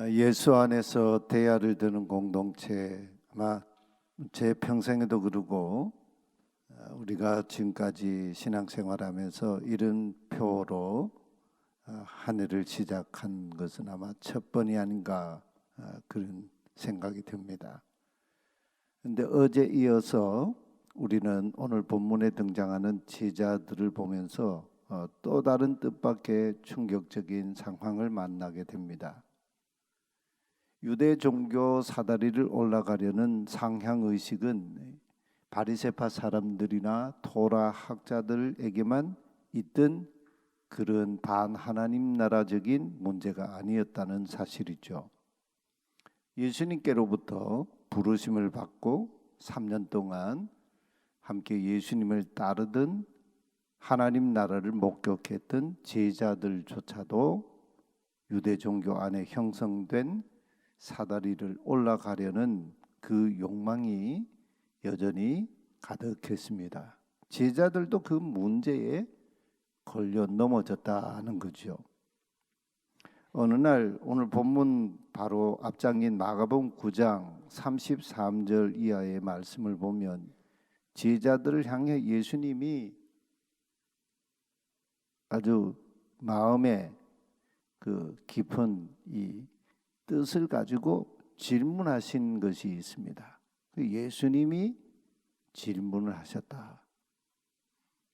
예수 안에서 대야를 드는 공동체, 아마 제 평생에도 그러고 우리가 지금까지 신앙생활하면서 이런 표로 한 해를 시작한 것은 아마 첫 번이 아닌가, 그런 생각이 듭니다. 그런데 어제 이어서 우리는 오늘 본문에 등장하는 제자들을 보면서 또 다른 뜻밖의 충격적인 상황을 만나게 됩니다. 유대 종교 사다리를 올라가려는 상향 의식은 바리새파 사람들이나 토라 학자들에게만 있던 그런 반하나님 나라적인 문제가 아니었다는 사실이죠. 예수님께로부터 부르심을 받고 3년 동안 함께 예수님을 따르던 하나님 나라를 목격했던 제자들조차도 유대 종교 안에 형성된 사다리를 올라가려는 그 욕망이 여전히 가득했습니다. 제자들도 그 문제에 걸려 넘어졌다는 거죠. 어느 날 오늘 본문 바로 앞장인 마가복음 9장 33절 이하의 말씀을 보면 제자들을 향해 예수님이 아주 마음에 그 깊은 이 뜻을 가지고 질문하신 것이 있습니다. 예수님이 질문을 하셨다.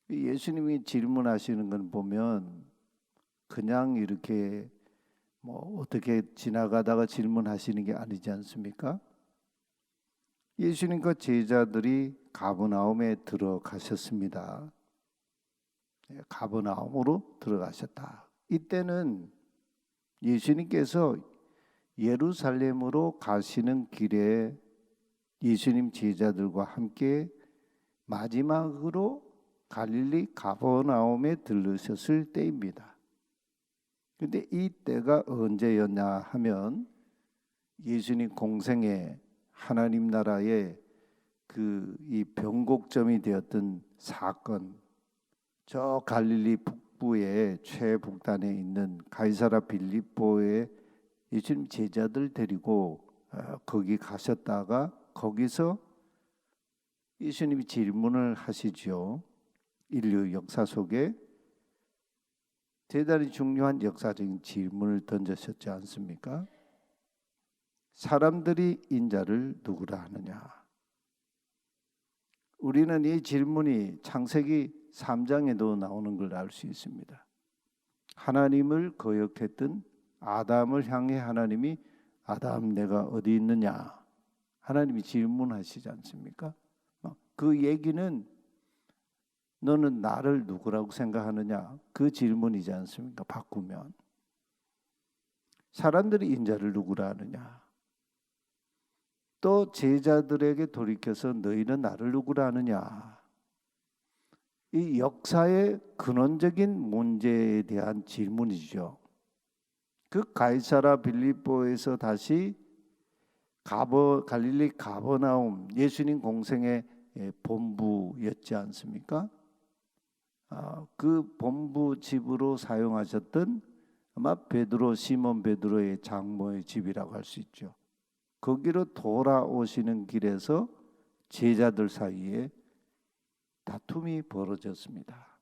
예수님이 질문하시는 건 보면 그냥 이렇게 어떻게 지나가다가 질문하시는 게 아니지 않습니까? 예수님과 제자들이 가버나움에 들어가셨습니다. 가버나움으로 들어가셨다. 이때는 예수님께서 예루살렘으로 가시는 길에 예수님 제자들과 함께 마지막으로 갈릴리 가버나움에 들르셨을 때입니다. 그런데 이 때가 언제였냐 하면 예수님 공생의 하나님 나라의 이 변곡점이 되었던 사건, 저 갈릴리 북부의 최북단에 있는 가이사라 빌립보에 예수님 제자들 데리고 거기 가셨다가 거기서 예수님이 질문을 하시죠. 인류 역사 속에 대단히 중요한 역사적인 질문을 던지셨지 않습니까? 사람들이 인자를 누구라 하느냐? 우리는 이 질문이 창세기 3장에도 나오는 걸 알 수 있습니다. 하나님을 거역했던 아담을 향해 하나님이 아담 내가 어디 있느냐? 하나님이 질문하시지 않습니까? 그 얘기는 너는 나를 누구라고 생각하느냐? 그 질문이지 않습니까? 바꾸면 사람들이 인자를 누구라 하느냐? 또 제자들에게 돌이켜서 너희는 나를 누구라 하느냐? 이 역사의 근원적인 문제에 대한 질문이죠. 그 가이사라 빌립보에서 다시 갈릴리 가버나움, 예수님 공생의 본부였지 않습니까? 그 본부 집으로 사용하셨던 아마 시몬 베드로의 장모의 집이라고 할 수 있죠. 거기로 돌아오시는 길에서 제자들 사이에 다툼이 벌어졌습니다.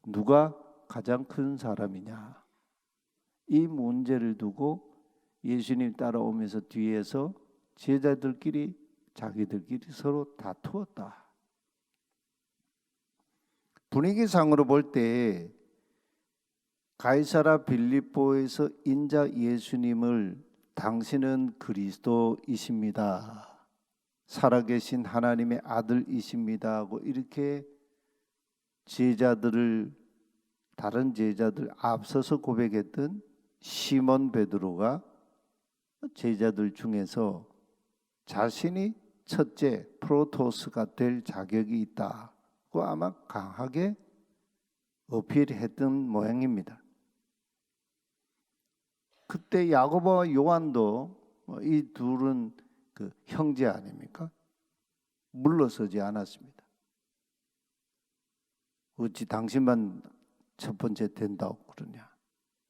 누가 가장 큰 사람이냐? 이 문제를 두고 예수님 따라오면서 뒤에서 제자들끼리 자기들끼리 서로 다투었다. 분위기상으로 볼 때 가이사라 빌립보에서 인자 예수님을 당신은 그리스도이십니다. 살아계신 하나님의 아들이십니다 하고 이렇게 다른 제자들 앞서서 고백했던 시몬 베드로가 제자들 중에서 자신이 첫째 프로토스가 될 자격이 있다고 아마 강하게 어필했던 모양입니다. 그때 야고보와 요한도 이 둘은 그 형제 아닙니까? 물러서지 않았습니다. 어찌 당신만 첫 번째 된다고 그러냐?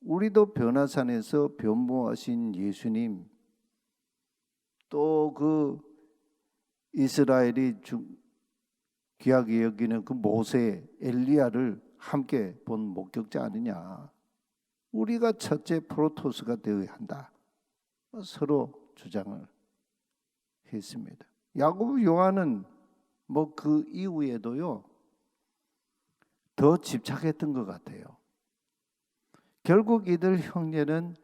우리도 변화산에서 변모하신 예수님, 또 그 이스라엘이 귀하게 여기는 그 모세, 엘리야를 함께 본 목격자 아니냐. 우리가 첫째 프로토스가 되어야 한다. 서로 주장을 했습니다. 야고보, 요한은 뭐 그 이후에도요 더 집착했던 것 같아요. 결국 이들 형제는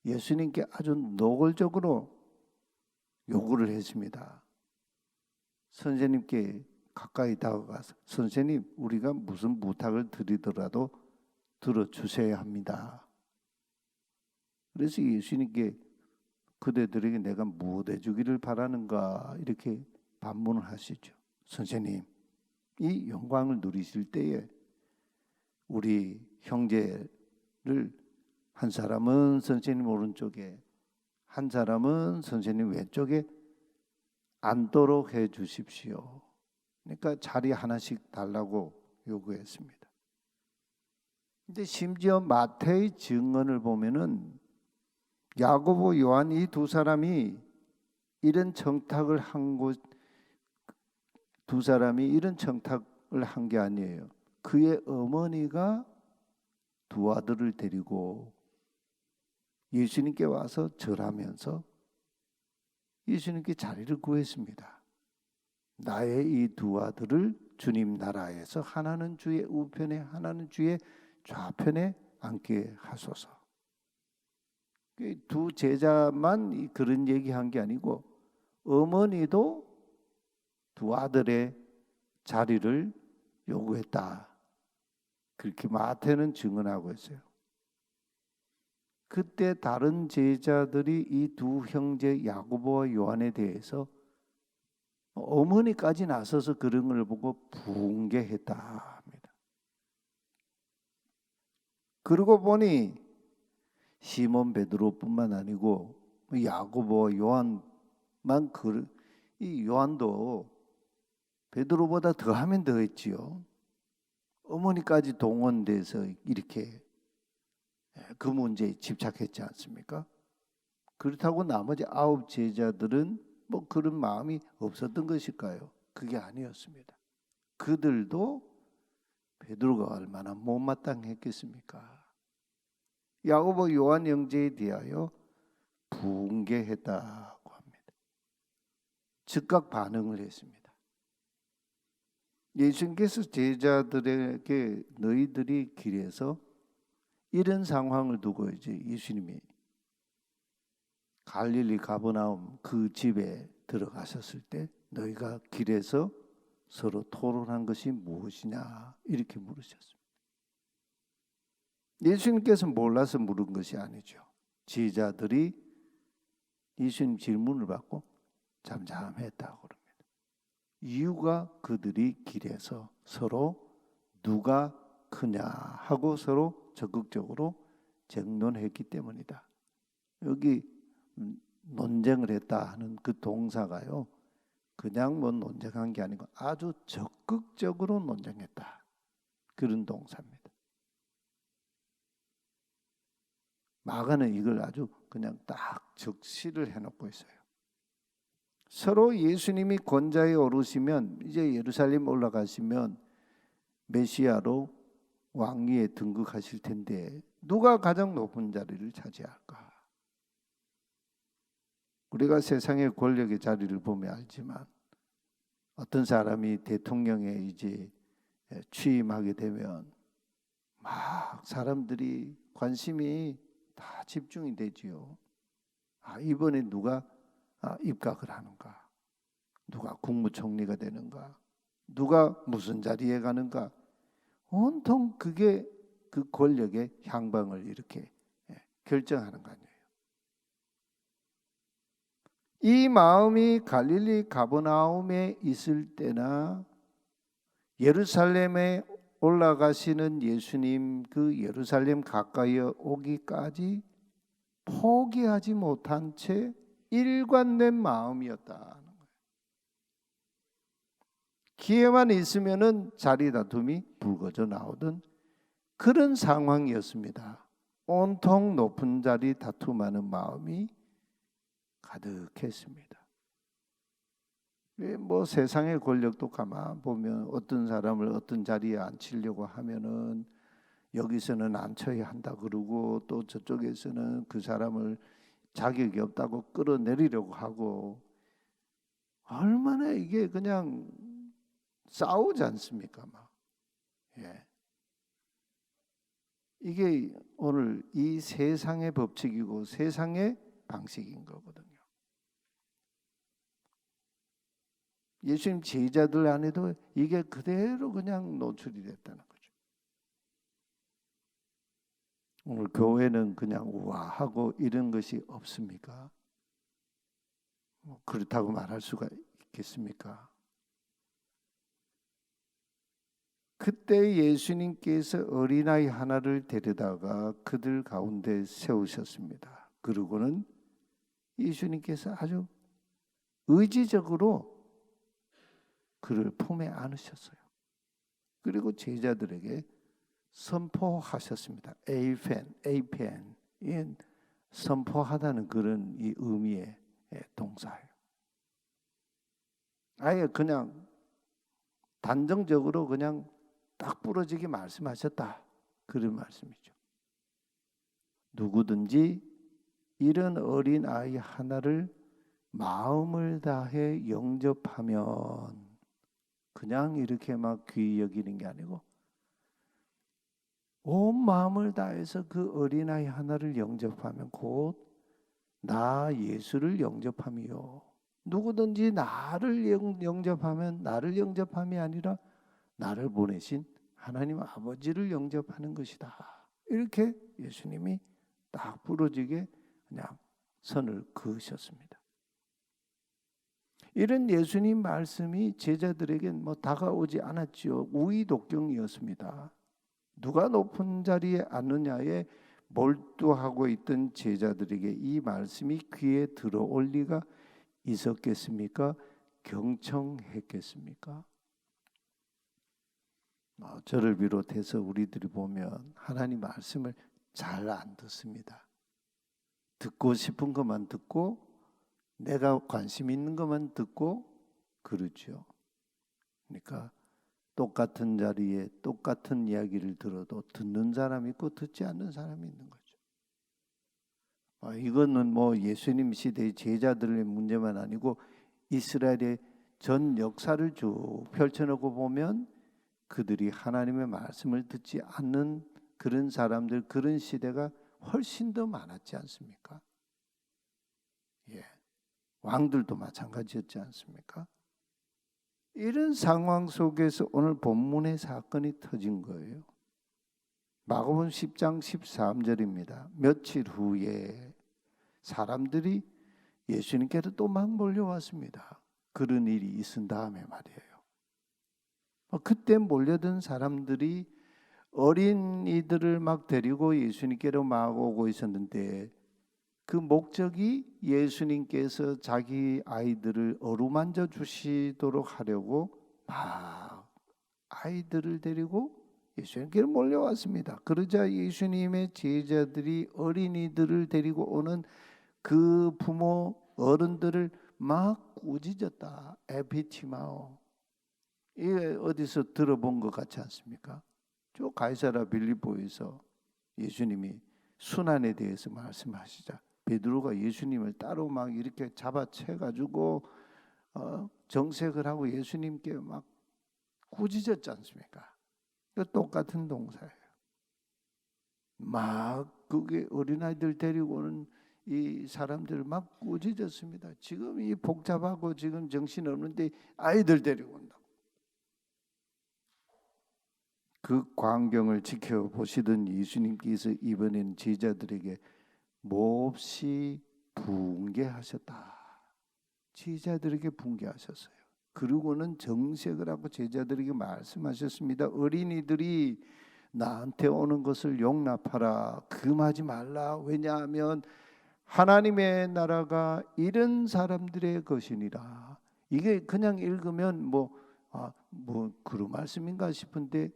예수님께 아주 노골적으로 요구를 했습니다. 선생님께 가까이 다가가서 선생님, 우리가 무슨 부탁을 드리더라도 들어주셔야 합니다. 그래서 예수님께 그대들에게 내가 무엇 해주기를 바라는가 이렇게 반문을 하시죠. 선생님, 이 영광을 누리실 때에 우리 형제를 한 사람은 선생님 오른쪽에, 한 사람은 선생님 왼쪽에 앉도록 해 주십시오. 그러니까 자리 하나씩 달라고 요구했습니다. 근데 심지어 마태의 증언을 보면은 야고보, 요한 이 두 사람이 이런 청탁을 한 곳, 두 사람이 이런 청탁을 한 게 아니에요. 그의 어머니가 두 아들을 데리고 예수님께 와서 절하면서 예수님께 자리를 구했습니다. 나의 이 두 아들을 주님 나라에서 하나는 주의 우편에 하나는 주의 좌편에 앉게 하소서. 두 제자만 그런 얘기한 게 아니고 어머니도 두 아들의 자리를 요구했다. 그렇게 마태는 증언하고 있어요. 그때 다른 제자들이 이 두 형제 야고보와 요한에 대해서 어머니까지 나서서 그런 걸 보고 붕괴했다 합니다. 그러고 보니 시몬 베드로뿐만 아니고 야고보, 요한만 이 요한도 베드로보다 더하면 더했지요. 어머니까지 동원돼서 이렇게 그 문제에 집착했지 않습니까? 그렇다고 나머지 9 제자들은 뭐 그런 마음이 없었던 것일까요? 그게 아니었습니다. 그들도 베드로가 얼마나 못마땅했겠습니까? 야고보, 요한 형제에 대하여 붕괴했다고 합니다. 즉각 반응을 했습니다. 예수님께서 제자들에게 너희들이 길에서 이런 상황을 두고 이제 예수님이 갈릴리 가버나움 그 집에 들어가셨을 때 너희가 길에서 서로 토론한 것이 무엇이냐 이렇게 물으셨습니다. 예수님께서 몰라서 물은 것이 아니죠. 제자들이 예수님 질문을 받고 잠잠했다고 그럽니다. 이유가 그들이 길에서 서로 누가 크냐 하고 서로 적극적으로 쟁론했기 때문이다. 여기 논쟁을 했다 하는 그 동사가요, 그냥 뭐 논쟁한 게 아니고 아주 적극적으로 논쟁했다, 그런 동사입니다. 마가는 이걸 아주 그냥 딱 적시를 해놓고 있어요. 서로 예수님이 권좌에 오르시면 이제 예루살렘 올라가시면 메시아로 왕위에 등극하실 텐데 누가 가장 높은 자리를 차지할까? 우리가 세상의 권력의 자리를 보면 알지만 어떤 사람이 대통령에 이제 취임하게 되면 막 사람들이 관심이 다 집중이 되지요. 이번에 누가 입각을 하는가? 누가 국무총리가 되는가? 누가 무슨 자리에 가는가? 온통 그게 그 권력의 향방을 이렇게 결정하는 거 아니에요. 이 마음이 갈릴리 가버나움에 있을 때나 예루살렘에 올라가시는 예수님 그 예루살렘 가까이 오기까지 포기하지 못한 채 일관된 마음이었다는 거예요. 기회만 있으면은 자리 다툼이 불거져 나오던 그런 상황이었습니다. 온통 높은 자리 다툼하는 마음이 가득했습니다. 뭐 세상의 권력도 가만 보면 어떤 사람을 어떤 자리에 앉히려고 하면은 여기서는 앉혀야 한다 그러고 또 저쪽에서는 그 사람을 자격이 없다고 끌어내리려고 하고 얼마나 이게 그냥 싸우지 않습니까? 막. 예. 이게 오늘 이 세상의 법칙이고 세상의 방식인 거거든요. 예수님 제자들 안에도 이게 그대로 그냥 노출이 됐다는 거죠. 오늘 교회는 그냥 우아하고 이런 것이 없습니까? 그렇다고 말할 수가 있겠습니까? 그때 예수님께서 어린아이 하나를 데려다가 그들 가운데 세우셨습니다. 그러고는 예수님께서 아주 의지적으로 그를 품에 안으셨어요. 그리고 제자들에게 선포하셨습니다. 에이펜, 선포하다는 그런 이 의미의 동사예요. 아예 그냥 단정적으로 그냥 딱 부러지게 말씀하셨다. 그런 말씀이죠. 누구든지 이런 어린 아이 하나를 마음을 다해 영접하면 그냥 이렇게 막 귀히 여기는 게 아니고 온 마음을 다해서 그 어린아이 하나를 영접하면 곧 나 예수를 영접함이요. 누구든지 나를 영접하면 나를 영접함이 아니라 나를 보내신 하나님 아버지를 영접하는 것이다. 이렇게 예수님이 딱 부러지게 그냥 선을 그으셨습니다. 이런 예수님 말씀이 제자들에겐 뭐 다가오지 않았지요. 우의독경이었습니다. 누가 높은 자리에 앉느냐에 몰두하고 있던 제자들에게 이 말씀이 귀에 들어올 리가 있었겠습니까? 경청했겠습니까? 저를 비롯해서 우리들이 보면 하나님 말씀을 잘 안 듣습니다. 듣고 싶은 것만 듣고 내가 관심 있는 것만 듣고 그러죠. 그러니까 똑같은 자리에 똑같은 이야기를 들어도 듣는 사람이 있고 듣지 않는 사람이 있는 거죠. 이거는 뭐 예수님 시대의 제자들의 문제만 아니고 이스라엘의 전 역사를 쭉 펼쳐놓고 보면 그들이 하나님의 말씀을 듣지 않는 그런 사람들, 그런 시대가 훨씬 더 많았지 않습니까? 예. 왕들도 마찬가지였지 않습니까? 이런 상황 속에서 오늘 본문의 사건이 터진 거예요. 마가복음 10장 13절입니다. 며칠 후에 사람들이 예수님께로 또 막 몰려왔습니다. 그런 일이 있은 다음에 말이에요. 그때 몰려든 사람들이 어린이들을 막 데리고 예수님께로 막 오고 있었는데 그 목적이 예수님께서 자기 아이들을 어루만져 주시도록 하려고 막 아이들을 데리고 예수님께로 몰려왔습니다. 그러자 예수님의 제자들이 어린이들을 데리고 오는 그 부모 어른들을 막 꾸짖었다. 에피티마오. 이게 어디서 들어본 것 같지 않습니까? 저 가이사라 빌립보에서 예수님이 순환에 대해서 말씀하시자 베드로가 예수님을 따로 막 이렇게 잡아채 가지고 정색을 하고 예수님께 막 꾸짖었지 않습니까? 똑같은 동사예요. 막 그게 어린아이들 데리고 오는 이 사람들을 막 꾸짖었습니다. 지금 이 복잡하고 지금 정신 없는데 아이들 데리고 온다고. 그 광경을 지켜보시던 예수님께서 이번엔 제자들에게 몹시 붕괴하셨다. 제자들에게 붕괴하셨어요. 그리고는 정색을 하고 제자들에게 말씀하셨습니다. 어린이들이 나한테 오는 것을 용납하라. 금하지 말라. 왜냐하면 하나님의 나라가 이런 사람들의 것이니라. 이게 그냥 읽으면 뭐 그런 말씀인가 싶은데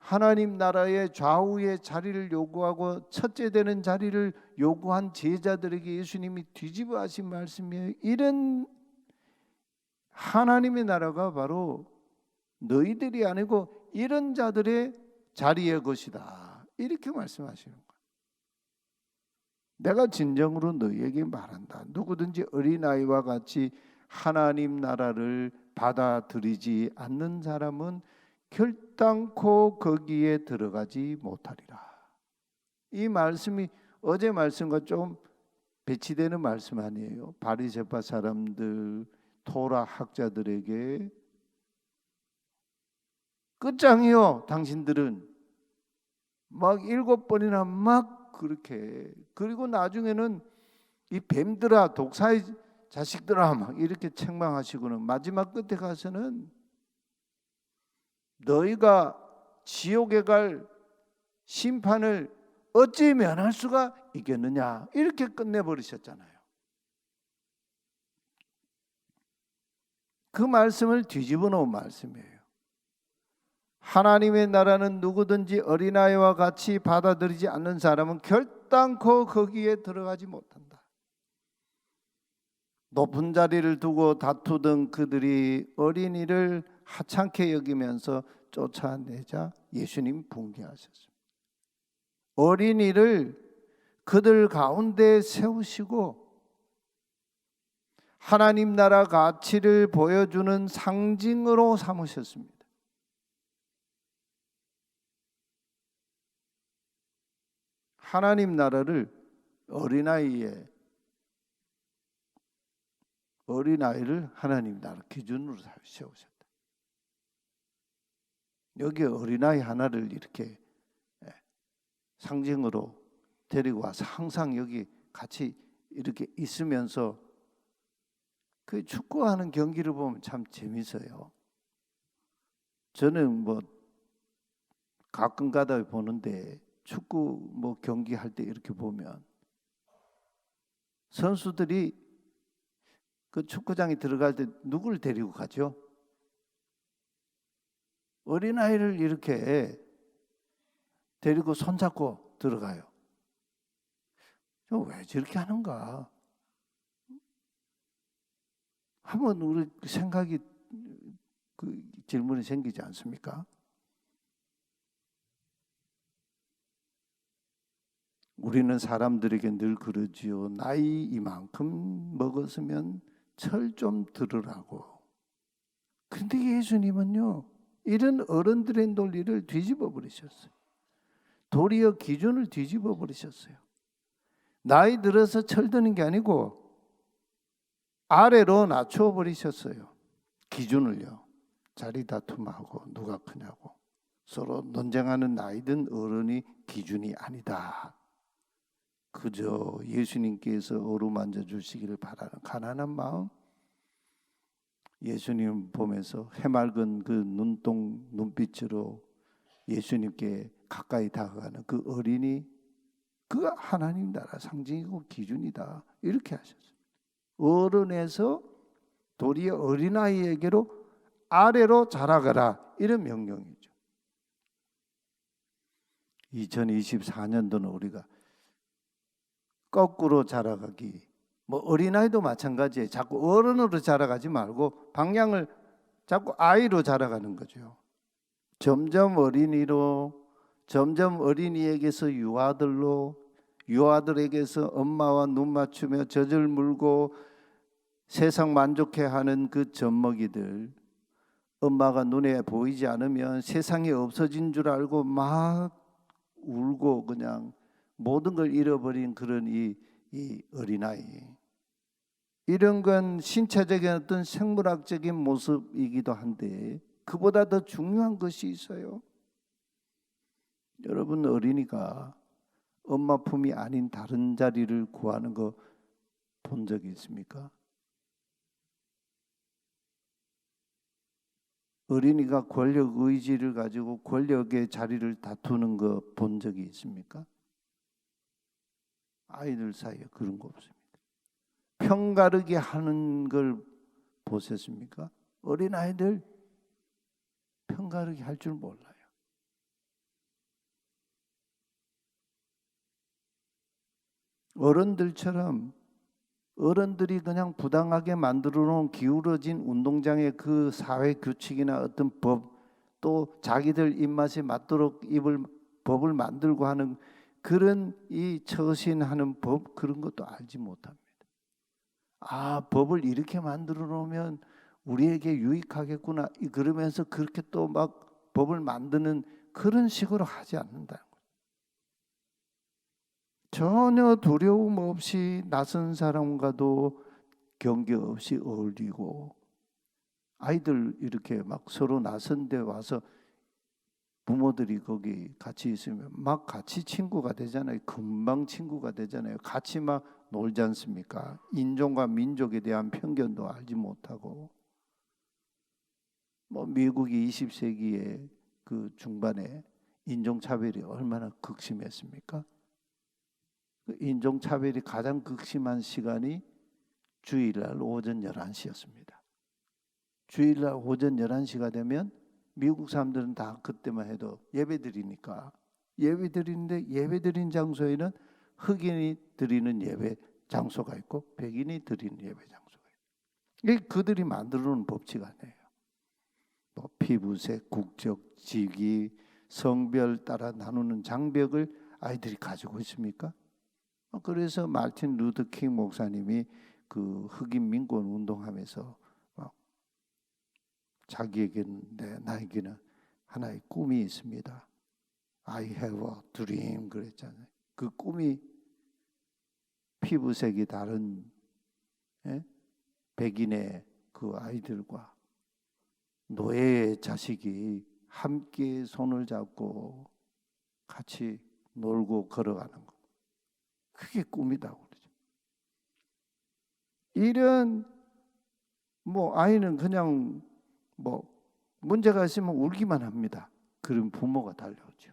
하나님 나라의 좌우의 자리를 요구하고 첫째 되는 자리를 요구한 제자들에게 예수님이 뒤집어 하신 말씀이에요. 이런 하나님의 나라가 바로 너희들이 아니고 이런 자들의 자리의 것이다. 이렇게 말씀하시는 거예요. 내가 진정으로 너희에게 말한다. 누구든지 어린아이와 같이 하나님 나라를 받아들이지 않는 사람은 결단코 거기에 들어가지 못하리라. 이 말씀이 어제 말씀과 좀 배치되는 말씀 아니에요. 바리새파 사람들, 토라 학자들에게 끝장이요. 당신들은 막 7번이나 막 그렇게, 그리고 나중에는 이 뱀들아, 독사의 자식들아 막 이렇게 책망하시고는 마지막 끝에 가서는 너희가 지옥에 갈 심판을 어찌 면할 수가 있겠느냐 이렇게 끝내버리셨잖아요. 그 말씀을 뒤집어 놓은 말씀이에요. 하나님의 나라는 누구든지 어린아이와 같이 받아들이지 않는 사람은 결단코 거기에 들어가지 못한다. 높은 자리를 두고 다투던 그들이 어린이를 하찮게 여기면서 쫓아내자 예수님 붕괴하셨습니다. 어린이를 그들 가운데 세우시고 하나님 나라 가치를 보여주는 상징으로 삼으셨습니다. 하나님 나라를 어린아이를 하나님 나라 기준으로 세우셨다. 여기 어린아이 하나를 이렇게 상징으로 데리고 와서 항상 여기 같이 이렇게 있으면서 그 축구하는 경기를 보면 참 재밌어요. 저는 뭐 가끔 가다 보는데 축구 뭐 경기할 때 이렇게 보면 선수들이 그 축구장에 들어갈 때 누구를 데리고 가죠? 어린아이를 이렇게 데리고 손잡고 들어가요. 왜 저렇게 하는가? 한번 우리 생각이 그 질문이 생기지 않습니까? 우리는 사람들에게 늘 그러지요. 나이 이만큼 먹었으면 철 좀 들으라고. 근데 예수님은요, 이런 어른들의 논리를 뒤집어 버리셨어요. 도리어 기준을 뒤집어 버리셨어요. 나이 들어서 철드는 게 아니고 아래로 낮춰 버리셨어요. 기준을요. 자리 다툼하고 누가 크냐고 서로 논쟁하는 나이 든 어른이 기준이 아니다. 그저 예수님께서 어루만져 주시기를 바라는 가난한 마음, 예수님 보면서 해맑은 그 눈빛으로 예수님께 가까이 다가가는 그 어린이, 그 하나님 나라 상징이고 기준이다. 이렇게 하셨어요. 어른에서 도리어 어린아이에게로 아래로 자라가라, 이런 명령이죠. 2024년도는 우리가 거꾸로 자라가기, 뭐 어린아이도 마찬가지예요. 자꾸 어른으로 자라가지 말고 방향을 자꾸 아이로 자라가는 거죠. 점점 어린이로, 점점 어린이에게서 유아들로, 유아들에게서 엄마와 눈 맞추며 젖을 물고 세상 만족해하는 그 젖먹이들, 엄마가 눈에 보이지 않으면 세상이 없어진 줄 알고 막 울고 그냥 모든 걸 잃어버린 그런 이 어린아이, 이런 건 신체적인 어떤 생물학적인 모습이기도 한데 그보다 더 중요한 것이 있어요. 여러분, 어린이가 엄마 품이 아닌 다른 자리를 구하는 거 본 적이 있습니까? 어린이가 권력 의지를 가지고 권력의 자리를 다투는 거 본 적이 있습니까? 아이들 사이에 그런 거 없습니다. 편가르기 하는 걸 보셨습니까? 어린아이들 편가르기 할 줄 몰라요. 어른들처럼 어른들이 그냥 부당하게 만들어 놓은 기울어진 운동장의 그 사회 규칙이나 어떤 법, 또 자기들 입맛에 맞도록 법을 만들고 하는 그런 이 처신하는 법, 그런 것도 알지 못합니다. 아, 법을 이렇게 만들어 놓으면 우리에게 유익하겠구나, 그러면서 그렇게 또 막 법을 만드는 그런 식으로 하지 않는다는 거예요. 전혀 두려움 없이 낯선 사람과도 경계 없이 어울리고, 아이들 이렇게 막 서로 낯선 데 와서 부모들이 거기 같이 있으면 막 같이 친구가 되잖아요. 금방 친구가 되잖아요. 같이 막 놀지 않습니까? 인종과 민족에 대한 편견도 알지 못하고, 뭐 미국이 20세기에 그 중반에 인종차별이 얼마나 극심했습니까? 그 인종차별이 가장 극심한 시간이 주일날 오전 11시였습니다. 주일날 오전 11시가 되면 미국 사람들은 다 그때만 해도 예배드리니까 예배드리는데, 예배드린 장소에는 흑인이 드리는 예배 장소가 있고 백인이 드리는 예배 장소가 있고, 이게 그들이 만들어 놓은 법칙 아니에요. 뭐 피부색, 국적, 직위, 성별 따라 나누는 장벽을 아이들이 가지고 있습니까? 그래서 마틴 루터 킹 목사님이 그 흑인 민권 운동하면서 자기에게는, 나에게는 하나의 꿈이 있습니다. I have a dream 그랬잖아요. 그 꿈이 피부색이 다른 백인의 그 아이들과 노예의 자식이 함께 손을 잡고 같이 놀고 걸어가는 거, 그게 꿈이라고 그러죠. 이런 뭐 아이는 그냥 뭐 문제가 있으면 울기만 합니다. 그런 부모가 달려오죠.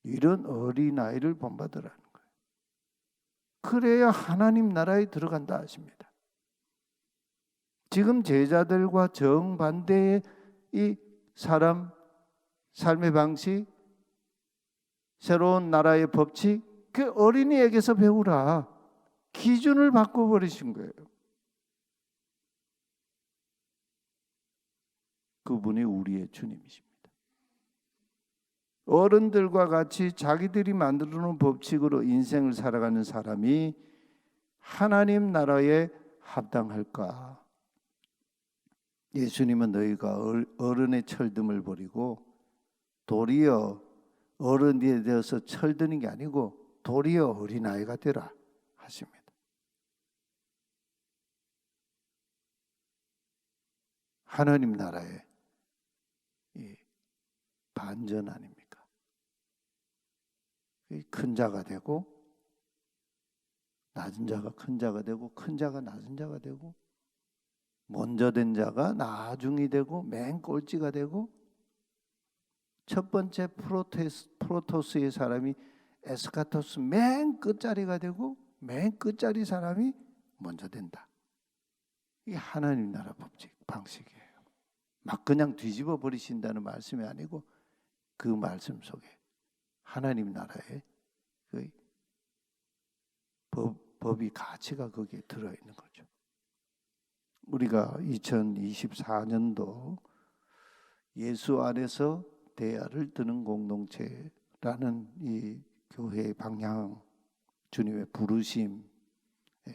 이런 어린아이를 본받으라는 거예요. 그래야 하나님 나라에 들어간다 하십니다. 지금 제자들과 정반대의 이 사람 삶의 방식, 새로운 나라의 법칙, 그 어린이에게서 배우라. 기준을 바꿔버리신 거예요. 그분이 우리의 주님이십니다. 어른들과 같이 자기들이 만들어 놓은 법칙으로 인생을 살아가는 사람이 하나님 나라에 합당할까? 예수님은 너희가 어른의 철듦을 버리고 도리어 어른이 되어서 철드는 게 아니고 도리어 어린아이가 되라 하십니다. 하나님 나라의 반전 아닙니까? 큰 자가 되고 낮은 자가 큰 자가 되고 큰 자가 낮은 자가 되고 먼저 된 자가 나중이 되고 맨 꼴찌가 되고, 첫 번째 프로토스의 사람이 에스카토스 맨 끝자리가 되고 맨 끝자리 사람이 먼저 된다. 이게 하나님 나라 법칙 방식이에요. 막 그냥 뒤집어 버리신다는 말씀이 아니고 그 말씀 속에 하나님 나라의 그 법이 가치가 거기에 들어있는 거죠. 우리가 2024년도 예수 안에서 대야를 드는 공동체라는 이 교회의 방향, 주님의 부르심,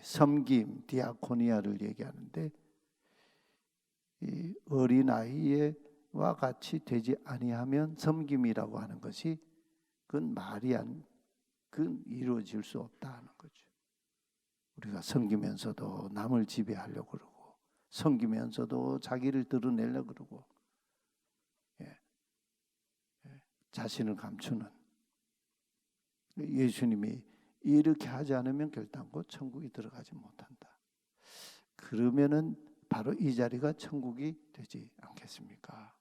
섬김, 디아코니아를 얘기하는데, 이 어린아이와 같이 되지 아니하면 섬김이라고 하는 것이 그건 그건 이루어질 수 없다는 거죠. 우리가 섬기면서도 남을 지배하려고 그러고, 섬기면서도 자기를 드러내려고 그러고, 자신을 감추는, 예수님이 이렇게 하지 않으면 결단코 천국에 들어가지 못한다. 그러면은 바로 이 자리가 천국이 되지 않겠습니까?